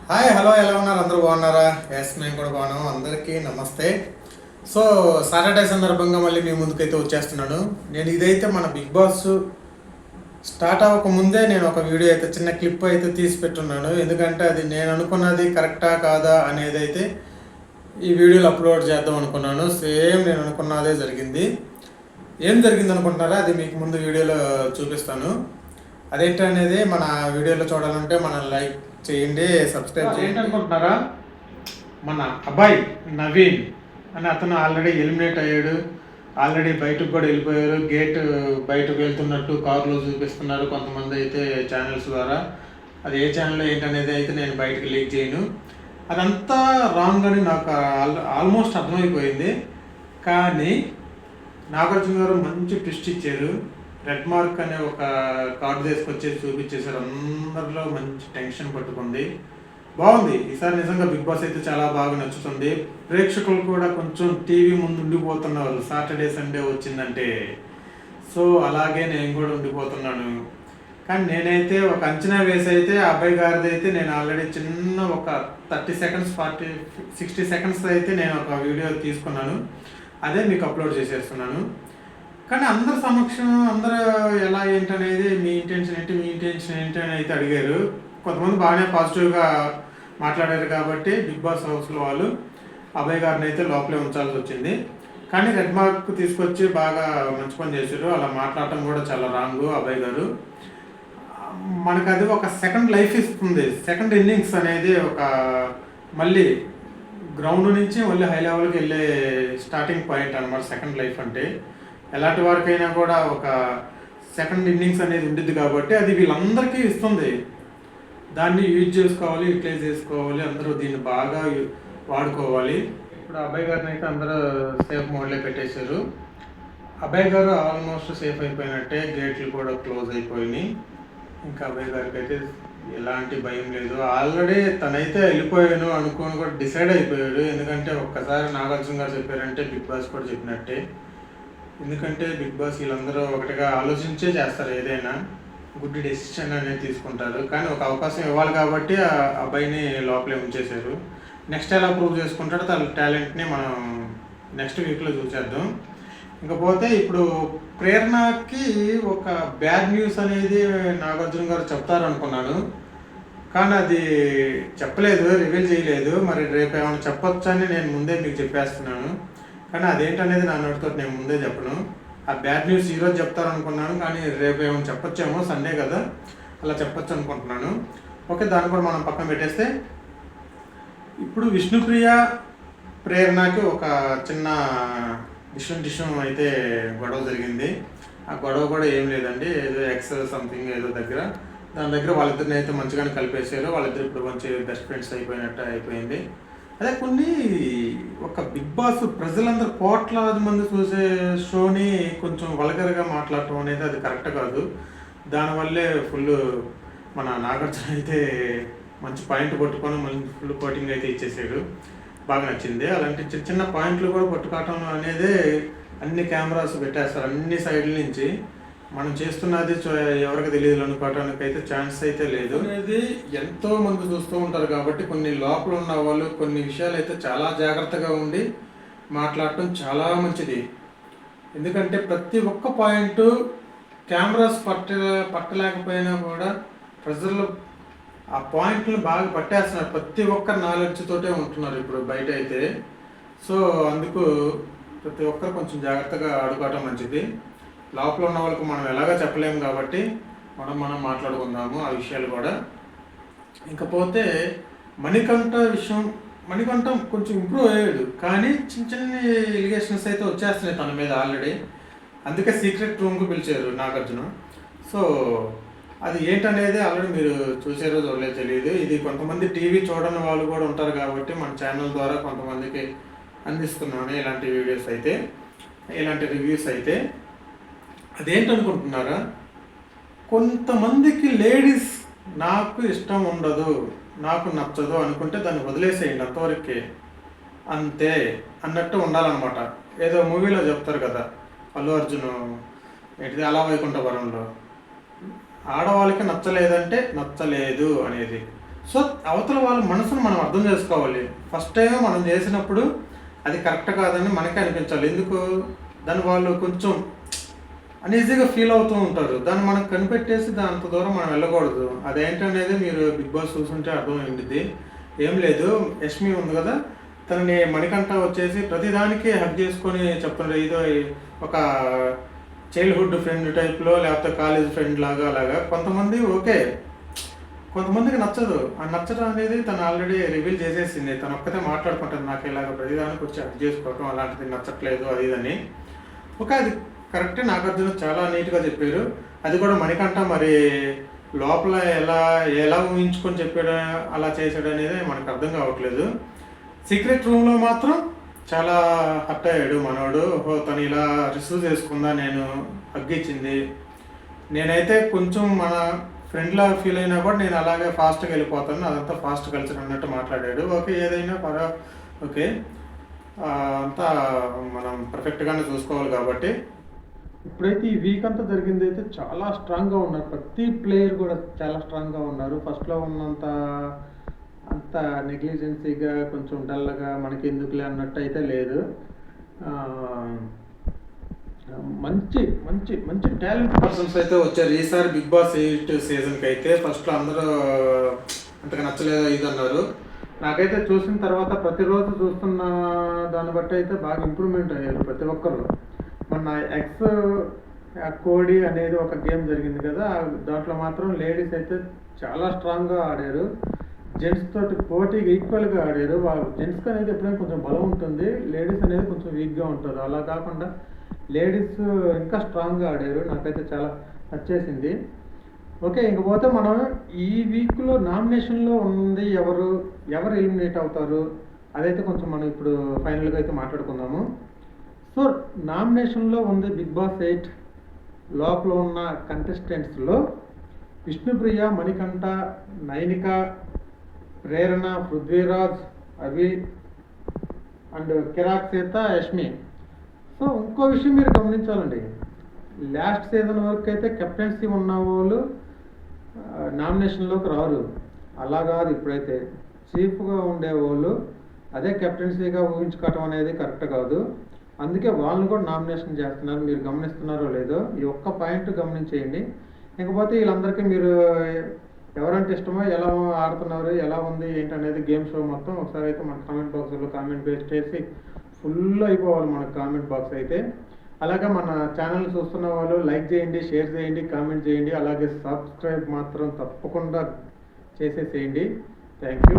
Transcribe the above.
Hi hello ఎలా ఉన్నారు? అందరూ బాగున్నారా? ఎస్, మేము కూడా బాగున్నాము. అందరికీ నమస్తే. సో సాటర్డే సందర్భంగా మళ్ళీ మీ ముందుకైతే వచ్చేస్తున్నాను. నేను ఇదైతే మన బిగ్ బాస్ స్టార్ట్ అవ్వక ముందే నేను ఒక వీడియో అయితే చిన్న క్లిప్ అయితే తీసి పెట్టున్నాను. ఎందుకంటే అది నేను అనుకున్నది కరెక్టా కాదా అనేది అయితే ఈ వీడియోలో అప్లోడ్ చేద్దాం అనుకున్నాను. సేమ్ నేను అనుకున్నదే జరిగింది. ఏం జరిగింది అనుకుంటున్నారా? అది మీకు ముందు వీడియోలో చూపిస్తాను. అదేంటనేది మన వీడియోలో చూడాలంటే మన లైక్ చేయండి, సబ్స్క్రైబ్ చేయండి. అనుకుంటున్నారా? మన అబ్బాయి నవీన్ అని అతను ఆల్రెడీ ఎలిమినేట్ అయ్యాడు. ఆల్రెడీ బయటకు కూడా వెళ్ళిపోయారు. గేట్ బయటకు వెళ్తున్నట్టు కారులో చూపిస్తున్నారు కొంతమంది అయితే ఛానల్స్ ద్వారా. అది ఏ ఛానల్ ఏంటనేది అయితే నేను బయటకు లీక్ చేయను. అదంతా రాంగ్ అని నాకు ఆల్మోస్ట్ అర్థమైపోయింది. కానీ నాగార్జున గారు మంచి ట్విస్ట్ ఇచ్చారు. రెడ్ మార్క్ అనే ఒక కార్డు తీసుకొచ్చేసి చూపించేశారు. అందరిలో మంచి టెన్షన్ పట్టుకుంది. బాగుంది. ఈసారి నిజంగా బిగ్ బాస్ అయితే చాలా బాగా నచ్చుతుంది. ప్రేక్షకులు కూడా కొంచెం టీవీ ముందు ఉండిపోతున్నారు సాటర్డే సండే వచ్చిందంటే. సో అలాగే నేను కూడా ఉండిపోతున్నాను. కానీ నేనైతే ఒక అంచనా వేసి అయితే అబ్బాయి గారిది అయితే నేను ఆల్రెడీ చిన్న ఒక 30 సెకండ్స్ 60 సెకండ్స్ అయితే నేను ఒక వీడియో తీసుకున్నాను. అదే మీకు అప్లోడ్ చేసేస్తున్నాను. కానీ అందరి సమక్షం అందరూ ఎలా ఏంటనేది మీ ఇంటెన్షన్ ఏంటి అని అయితే అడిగారు. కొంతమంది బాగానే పాజిటివ్గా మాట్లాడారు కాబట్టి బిగ్ బాస్ హౌస్లో వాళ్ళు అభయ్ గారిని అయితే లోపలే ఉంచాల్సి వచ్చింది. కానీ రెడ్ మార్క్ తీసుకొచ్చి బాగా మంచి పని చేశారు. అలా మాట్లాడటం కూడా చాలా రాంగ్. అభయ్ గారు మనకు అది ఒక సెకండ్ లైఫ్ ఇస్తుంది. సెకండ్ ఇన్నింగ్స్ అనేది ఒక మళ్ళీ గ్రౌండ్ నుంచి మళ్ళీ హై లెవెల్కి వెళ్ళే స్టార్టింగ్ పాయింట్ అనమాట సెకండ్ లైఫ్ అంటే. ఎలాంటి వారికైనా కూడా ఒక సెకండ్ ఇన్నింగ్స్ అనేది ఉంటుంది కాబట్టి అది వీళ్ళందరికీ ఇస్తుంది. దాన్ని యూజ్ చేసుకోవాలి, యూటిలైజ్ చేసుకోవాలి. అందరూ దీన్ని బాగా వాడుకోవాలి. ఇప్పుడు అభయ్ గారిని అయితే అందరూ సేఫ్ మోడ్లో పెట్టేశారు. అభయ్ గారు ఆల్మోస్ట్ సేఫ్ అయిపోయినట్టే. గేట్లు కూడా క్లోజ్ అయిపోయినాయి. ఇంకా అభయ్ గారికి అయితే ఎలాంటి భయం లేదు. ఆల్రెడీ తనైతే వెళ్ళిపోయాను అనుకోని కూడా డిసైడ్ అయిపోయాడు. ఎందుకంటే ఒక్కసారి నాగార్జున గారు చెప్పారంటే బిగ్ బాస్ కూడా చెప్పినట్టే. ఎందుకంటే బిగ్ బాస్ వీళ్ళందరూ ఒకటిగా ఆలోచించే చేస్తారు. ఏదైనా గుడ్ డెసిషన్ అనేది తీసుకుంటారు. కానీ ఒక అవకాశం ఇవ్వాలి కాబట్టి ఆ అబ్బాయిని లోపలే ఉంచేశారు. నెక్స్ట్ ఎలా ప్రూవ్ చేసుకుంటాడో తన టాలెంట్ని మనం నెక్స్ట్ వీక్లో చూసేద్దాం. ఇంకపోతే ఇప్పుడు ప్రేరణకి ఒక బ్యాడ్ న్యూస్ అనేది నాగార్జున గారు చెప్తారనుకున్నాను. కానీ అది చెప్పలేదు, రివీల్ చేయలేదు. మరి రేపు ఏమైనా చెప్పొచ్చని నేను ముందే మీకు చెప్పేస్తున్నాను. కానీ అదేంటనేది నా నోటితో నేను ముందే చెప్పను. ఆ బ్యాడ్ న్యూస్ ఈరోజు చెప్తారనుకున్నాను, కానీ రేపు ఏమైనా చెప్పొచ్చేమో, సండే కదా, అలా చెప్పొచ్చు అనుకుంటున్నాను. ఓకే, దాన్ని కూడా మనం పక్కన పెట్టేస్తే ఇప్పుడు విష్ణుప్రియ ప్రేరణకి ఒక చిన్న డిషన్ అయితే గొడవ జరిగింది. ఆ గొడవ కూడా ఏం లేదండి, ఏదో ఎక్స్ సంథింగ్ ఏదో దగ్గర దాని దగ్గర వాళ్ళిద్దరిని అయితే మంచిగానే కలిపేశారు. వాళ్ళిద్దరు ఇప్పుడు మంచి బెస్ట్ ఫ్రెండ్స్ అయిపోయినట్టు అయిపోయింది. అదే కొన్ని ఒక బిగ్ బాస్ ప్రజలందరూ కోట్లాది మంది చూసే షోని కొంచెం వల్గర్గా మాట్లాడటం అనేది అది కరెక్ట్ కాదు. దానివల్లే ఫుల్ మన నాగార్జున అయితే మంచి పాయింట్ పట్టుకొని మంచి ఫుల్ కోటింగ్ అయితే ఇచ్చేసాడు. బాగా నచ్చింది. అలాంటి చిన్న చిన్న పాయింట్లు కూడా పట్టుకోవటం అనేది అన్ని కెమెరాస్ పెట్టేస్తారు అన్ని సైడ్ల నుంచి. మనం చేస్తున్నది ఎవరికి తెలియదు అనుకోవటానికి అయితే ఛాన్స్ అయితే లేదు. అనేది ఎంతో మంది చూస్తూ ఉంటారు కాబట్టి కొన్ని లోపల ఉన్న వాళ్ళు కొన్ని విషయాలు అయితే చాలా జాగ్రత్తగా ఉండి మాట్లాడటం చాలా మంచిది. ఎందుకంటే ప్రతి ఒక్క పాయింట్ కెమెరాస్ పట్టలేకపోయినా కూడా ప్రజలు ఆ పాయింట్లను బాగా పట్టేస్తున్నారు. ప్రతి ఒక్క నాలెడ్జ్ తోటే ఉంటున్నారు ఇప్పుడు బయట అయితే. సో అందుకు ప్రతి ఒక్కరు కొంచెం జాగ్రత్తగా ఆడుకోవటం మంచిది. లోపల ఉన్న వాళ్ళకి మనం ఎలాగో చెప్పలేము కాబట్టి మనం మాట్లాడుకుందాము ఆ విషయాలు కూడా. ఇంకపోతే మణికంఠ కొంచెం ఇంప్రూవ్ అయ్యాడు. కానీ చిన్న చిన్న ఎలిగేషన్స్ అయితే వచ్చేస్తున్నాయి తన మీద ఆల్రెడీ. అందుకే సీక్రెట్ రూమ్కి పిలిచారు నాగార్జున. సో అది ఏంటనేది ఆల్రెడీ మీరు చూసారో చూడలేదు తెలియదు. ఇది కొంతమంది టీవీ చూడని వాళ్ళు కూడా ఉంటారు కాబట్టి మన ఛానల్ ద్వారా కొంతమందికి అందిస్తున్నాను ఇలాంటి వీడియోస్ అయితే, ఇలాంటి రివ్యూస్ అయితే. అదేంటనుకుంటున్నారా? కొంతమందికి లేడీస్ నాకు ఇష్టం ఉండదు, నాకు నచ్చదు అనుకుంటే దాన్ని వదిలేసేయండి, అంతవరకే, అంతే అన్నట్టు ఉండాలన్నమాట. ఏదో మూవీలో చెప్తారు కదా, అల్లు అర్జున్ ఏంటిది అలా వైకుంఠపురంలో, ఆడవాళ్ళకి నచ్చలేదంటే నచ్చలేదు అనేది. సో అవతల వాళ్ళ మనసును మనం అర్థం చేసుకోవాలి. ఫస్ట్ టైం మనం చేసినప్పుడు అది కరెక్ట్ కాదని మనకే అనిపించాలి. ఎందుకు దాన్ని వాళ్ళు కొంచెం అన్ఈజీగా ఫీల్ అవుతూ ఉంటారు. దాన్ని మనం కనిపెట్టేసి అంత దూరం మనం వెళ్ళకూడదు. అదేంటనేది మీరు బిగ్ బాస్ చూసుంటే అర్థమైంది. ఏం లేదు, యష్మి ఉంది కదా, తనని మణికంఠ వచ్చేసి ప్రతిదానికి హక్ చేసుకొని చెప్తుండే, ఏదో ఒక చైల్డ్హుడ్ ఫ్రెండ్ టైప్లో లేకపోతే కాలేజ్ ఫ్రెండ్ లాగా అలాగా. కొంతమంది ఓకే, కొంతమందికి నచ్చదు. ఆ నచ్చడం అనేది తను ఆల్రెడీ రివీల్ చేసేసింది. తను ఒక్కతే మాట్లాడుకుంటుంది, నాకు ఇలాగ ప్రతిదానికి వచ్చి హక్ చేసుకోవటం అలాంటిది నచ్చట్లేదు అది ఇదని. ఓకే, అది కరెక్టే. నాగార్జున చాలా నీట్గా చెప్పారు. అది కూడా మణికంఠ మరి లోపల ఎలా ఎలా ఊహించుకొని చెప్పాడు, అలా చేశాడు అనేది మనకు అర్థం కావట్లేదు. సీక్రెట్ రూమ్లో మాత్రం చాలా హర్ట్ అయ్యాడు మనోడు. ఓహో, తను ఇలా రిసీవ్ చేసుకుందా, నేను హగ్గిచ్చింది, నేనైతే కొంచెం మన ఫ్రెండ్లా ఫీల్ అయినా కూడా నేను అలాగే ఫాస్ట్గా వెళ్ళిపోతాను, అదంతా ఫాస్ట్ కల్చర్ అన్నట్టు మాట్లాడాడు. ఓకే, ఏదైనా ఓకే, అంతా మనం పర్ఫెక్ట్గానే చూసుకోవాలి కాబట్టి. ఇప్పుడైతే ఈ వీక్ అంతా జరిగింది అయితే చాలా స్ట్రాంగ్గా ఉన్నారు. ప్రతి ప్లేయర్ కూడా చాలా స్ట్రాంగ్గా ఉన్నారు. ఫస్ట్లో ఉన్నంత అంత నెగ్లిజెన్సీగా కొంచెం డల్గా మనకి ఎందుకులే అన్నట్టు అయితే లేదు. మంచి మంచి మంచి టాలెంట్ పర్సన్స్ అయితే వచ్చారు ఈసారి బిగ్ బాస్ 8 సీజన్కి అయితే. ఫస్ట్లో అందరూ అంతగా నచ్చలేదు ఇది అన్నారు. నాకైతే చూసిన తర్వాత ప్రతిరోజు చూస్తున్న దాన్ని బట్టి అయితే బాగా ఇంప్రూవ్మెంట్ అయ్యారు ప్రతి ఒక్కరు. మొన్న ఎక్స్ కోడి అనేది ఒక గేమ్ జరిగింది కదా, దాంట్లో మాత్రం లేడీస్ అయితే చాలా స్ట్రాంగ్గా ఆడారు. జెంట్స్ తోటి పోటీగా ఈక్వల్గా ఆడారు. వాళ్ళు జెంట్స్కి అనేది ఎప్పుడైనా కొంచెం బలం ఉంటుంది, లేడీస్ అనేది కొంచెం వీక్గా ఉంటారు. అలా కాకుండా లేడీస్ ఇంకా స్ట్రాంగ్గా ఆడారు. నాకైతే చాలా నచ్చేసింది. ఓకే, ఇంకపోతే మనం ఈ వీక్లో నామినేషన్లో ఉంది ఎవరు ఎలిమినేట్ అవుతారు అదైతే కొంచెం మనం ఇప్పుడు ఫైనల్గా అయితే మాట్లాడుకుందాము. సో నామినేషన్లో ఉంది బిగ్ బాస్ 8 లోపల ఉన్న కంటెస్టెంట్స్లో విష్ణుప్రియ, మణికంఠ, నైనిక, ప్రేరణ, పృథ్వీరాజ్, అవి and Kirik Sita, Yashmi. So ఇంకో విషయం మీరు గమనించాలండి, లాస్ట్ సీజన్ వరకు అయితే కెప్టెన్సీ ఉన్న వాళ్ళు నామినేషన్లోకి రారు. అలా కాదు, ఇప్పుడైతే చీఫ్గా ఉండేవాళ్ళు అదే కెప్టెన్సీగా ఊహించుకోవటం అనేది కరెక్ట్ కాదు. అందుకే వాళ్ళని కూడా నామినేషన్ చేస్తున్నారు. మీరు గమనిస్తున్నారో లేదో ఈ ఒక్క పాయింట్ గమనించేయండి. ఇకపోతే వీళ్ళందరికీ మీరు ఎవరంటే ఇష్టమో, ఎలా ఆడుతున్నారు, ఎలా ఉంది ఏంటనేది గేమ్ షో మొత్తం ఒకసారి అయితే మన కామెంట్ బాక్స్లో కామెంట్ బేస్ చేసి ఫుల్ అయిపోవాలి మన కామెంట్ బాక్స్ అయితే. అలాగే మన ఛానల్ చూస్తున్న వాళ్ళు లైక్ చేయండి, షేర్ చేయండి, కామెంట్ చేయండి, అలాగే సబ్స్క్రైబ్ మాత్రం తప్పకుండా చేసేసేయండి. Thank you.